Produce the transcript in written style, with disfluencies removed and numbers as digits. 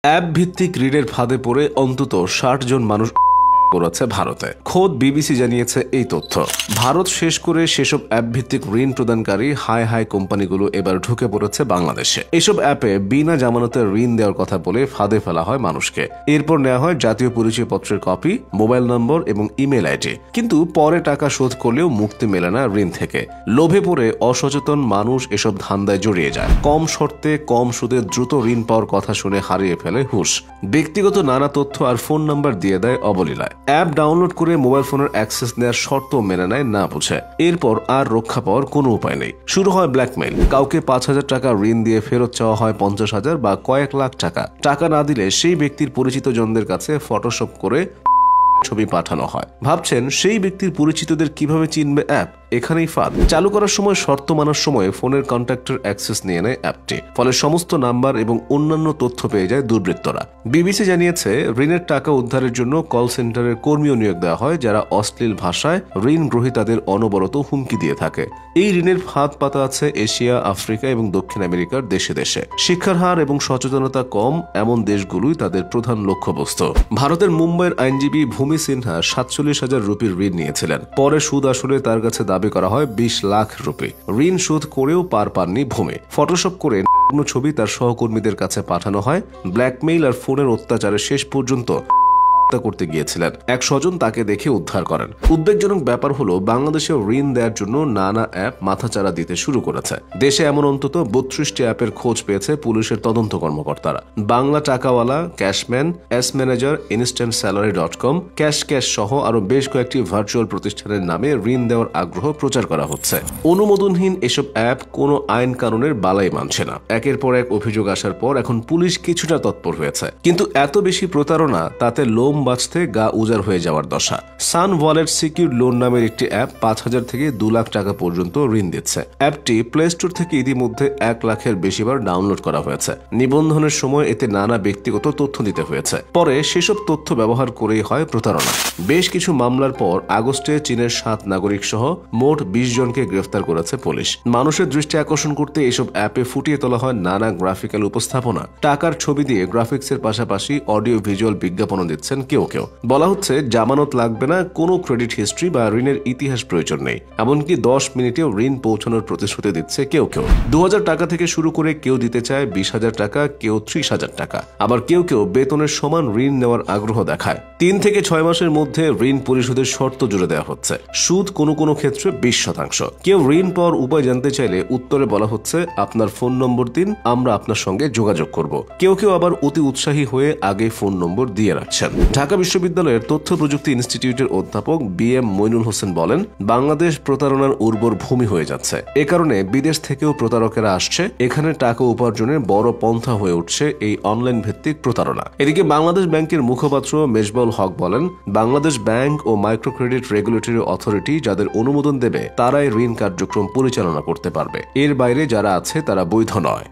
App ভিত্তিক ঋণের ফাঁদে পড়ে অন্তত ৬০ জন মানুষ করেছে ভারতে। খোদ বিবিসি জানিয়েছে এই তথ্য। ভারত শেষ করে সেসব অ্যাপ ভিত্তিক ঋণ প্রদানকারী হাই কোম্পানিগুলো এবার ঢুকে পড়েছে বাংলাদেশে। এসব অ্যাপে বিনা জামানতে ঋণ দেওয়ার কথা বলে ফাঁদে ফেলা হয় মানুষকে। এরপর নেওয়া হয় জাতীয় পরিচয়পত্রের কপি, মোবাইল নম্বর এবং ইমেল আইডি। কিন্তু পরে টাকা শোধ করলেও মুক্তি মেলে না ঋণ থেকে। লোভে পড়ে অসচেতন মানুষ এসব ধান্দায় জড়িয়ে যায়। কম শর্তে কম সুদে দ্রুত ঋণ পাওয়ার কথা শুনে হারিয়ে ফেলে হুঁশ। ব্যক্তিগত নানা তথ্য আর ফোন নাম্বার দিয়ে দেয় অবলীলায়। অ্যাপ ডাউনলোড করে মোবাইল ফোনের অ্যাক্সেস নেওয়ার শর্ত মেনে নেয় না বুঝে। এরপর আর রক্ষা পাওয়ার কোনো উপায় নেই। শুরু হয় ব্ল্যাকমেইল। কাউকে ৫,০০০ টাকা ঋণ দিয়ে ফেরত চাওয়া হয় ৫০,০০০ বা কয়েক লাখ টাকা। টাকা না দিলে সেই ব্যক্তির পরিচিত জনদের কাছে ফটোশপ করে ছবি পাঠানো হয়। ভাবছেন সেই ব্যক্তির পরিচিতদের কিভাবে চিনবে অ্যাপ? এখানেই ফাঁদ। চালু করার সময় শর্ত মানার সময় ফোনের কন্ট্যাক্টের অ্যাক্সেস নিয়ে নেয় অ্যাপটি। ফলে সমস্ত নাম্বার এবং অন্যান্য তথ্য পেয়ে যায় দুর্বৃত্তরা। বিবিসি জানিয়েছে, ঋণের টাকা উদ্ধারের জন্য কল সেন্টারের কর্মীও নিয়োগ দেওয়া হয়, যারা অশ্লীল ভাষায় ঋণ গ্রহীতাদের অনবরত হুমকি দিয়ে থাকে। এই ঋণের ফাঁদ পাতা আছে এশিয়া, আফ্রিকা এবং দক্ষিণ আমেরিকার দেশে দেশে। শিক্ষার হার এবং সচেতনতা কম এমন দেশগুলোই তাদের প্রধান লক্ষ্যবস্তু। ভারতের মুম্বাইয়ের আইনজীবী ভূমি সিনহা ৪৭,০০০ রুপির ঋণ নিয়েছিলেন। পরে সুদ আসলে তার কাছে দাবি করা হয় ২০ লাখ রুপি। ঋণ শোধ করেও পার পাননি ভূমি। ফটোশপ করে ছবি তার সহকর্মীদের কাছে পাঠানো হয়। ব্ল্যাকমেইল আর ফোনের অত্যাচারে শেষ পর্যন্ত করতে গিয়েছিলেন। এক স্বজন তাকে দেখে উদ্ধার করেন। উদ্বেগজনক ব্যাপার হলো, বাংলাদেশে ঋণ দেওয়ার জন্য নানা অ্যাপ মাথাচাড়া দিতে শুরু করেছে। দেশে এমন অন্তত ৩২টি অ্যাপের খোঁজ পেয়েছে পুলিশের তদন্ত কর্মকর্তারা। বাংলা টাকাওয়ালা, ক্যাশম্যান, এস ম্যানেজার, instantsalary.com, ক্যাশ সহ আরো বেশ কয়েকটি ভার্চুয়াল প্রতিষ্ঠানের নামে ঋণ দেওয়ার আগ্রহ প্রচার করা হচ্ছে। অনুমোদনহীন এসব অ্যাপ কোনো আইন কানুনের বালাই মানছে না। একের পর এক অভিযোগ আসার পর এখন পুলিশ কিছুটা তৎপর হয়েছে। কিন্তু এত বেশি প্রতারণা, তাতে লোম বাঁচতে গা উজাড় হয়ে যাওয়ার দশা। সান ওয়ালেট সিকিউর লোন নামের একটি অ্যাপ ৫,০০০ থেকে ২ লাখ টাকা পর্যন্ত ঋণ দিচ্ছে। অ্যাপটি প্লে স্টোর থেকে ইতিমধ্যে ১ লাখের বেশিবার ডাউনলোড করা হয়েছে। নিবন্ধনের সময় এতে নানা ব্যক্তিগত তথ্য দিতে হয়েছে। পরে সেসব তথ্য ব্যবহার করেই হয় প্রতারণা। বেশ কিছু মামলার পর আগস্টে চীনের ৭ নাগরিক সহ মোট ২০ জনকে গ্রেফতার করেছে পুলিশ। মানুষের দৃষ্টি আকর্ষণ করতে এসব অ্যাপে ফুটিয়ে তোলা হয় নানা গ্রাফিক্যাল উপস্থাপনা। টাকার ছবি দিয়ে গ্রাফিক্সের পাশাপাশি অডিও ভিজুয়াল বিজ্ঞাপনও দিচ্ছেন কেউ কেউ। বলা হচ্ছে জামানত লাগবে না, কোনো ক্রেডিট হিস্ট্রি বা ঋণের ইতিহাস প্রয়োজন নেই। এমনকি ১০ মিনিটেও ঋণ পৌঁছানোর প্রতিশ্রুতি দিচ্ছে কেউ কেউ। ২,০০০ টাকা থেকে শুরু করে কেউ দিতে চায় ২০,০০০ টাকা, কেউ ৩০,০০০ টাকা। আবার কেউ কেউ বেতনের সমান ঋণ নেওয়ার আগ্রহ দেখায়। ৩ থেকে ৬ মাসের মধ্যে ঋণ পরিশোধের শর্ত জুড়ে দেওয়া হচ্ছে। সুদ কোনো ক্ষেত্রে ২০%। কেউ ঋণ পাওয়ার উপায় জানতে চাইলে উত্তরে বলা হচ্ছে, আপনার ফোন নম্বর দিন, আমরা আপনার সঙ্গে যোগাযোগ করব। কেউ আবার অতি উৎসাহী হয়ে আগে ফোন নম্বর দিয়ে রাখছেন। ঢাকা বিশ্ববিদ্যালয়ের তথ্য প্রযুক্তি ইনস্টিটিউটের অধ্যাপক BM মইনুল হোসেন বলেন, বাংলাদেশ প্রতারণার উর্বর ভূমি হয়ে যাচ্ছে। এ কারণে বিদেশ থেকেও প্রতারকেরা আসছে। এখানে টাকা উপার্জনের বড় পন্থা হয়ে উঠছে এই অনলাইন ভিত্তিক প্রতারণা। এদিকে বাংলাদেশ ব্যাংকের মুখপাত্র মেজবাউল হক বলেন, বাংলাদেশ ব্যাংক ও মাইক্রো ক্রেডিট রেগুলেটরি অথরিটি যাদের অনুমোদন দেবে তারাই ঋণ কার্যক্রম পরিচালনা করতে পারবে। এর বাইরে যারা আছে তারা বৈধ নয়।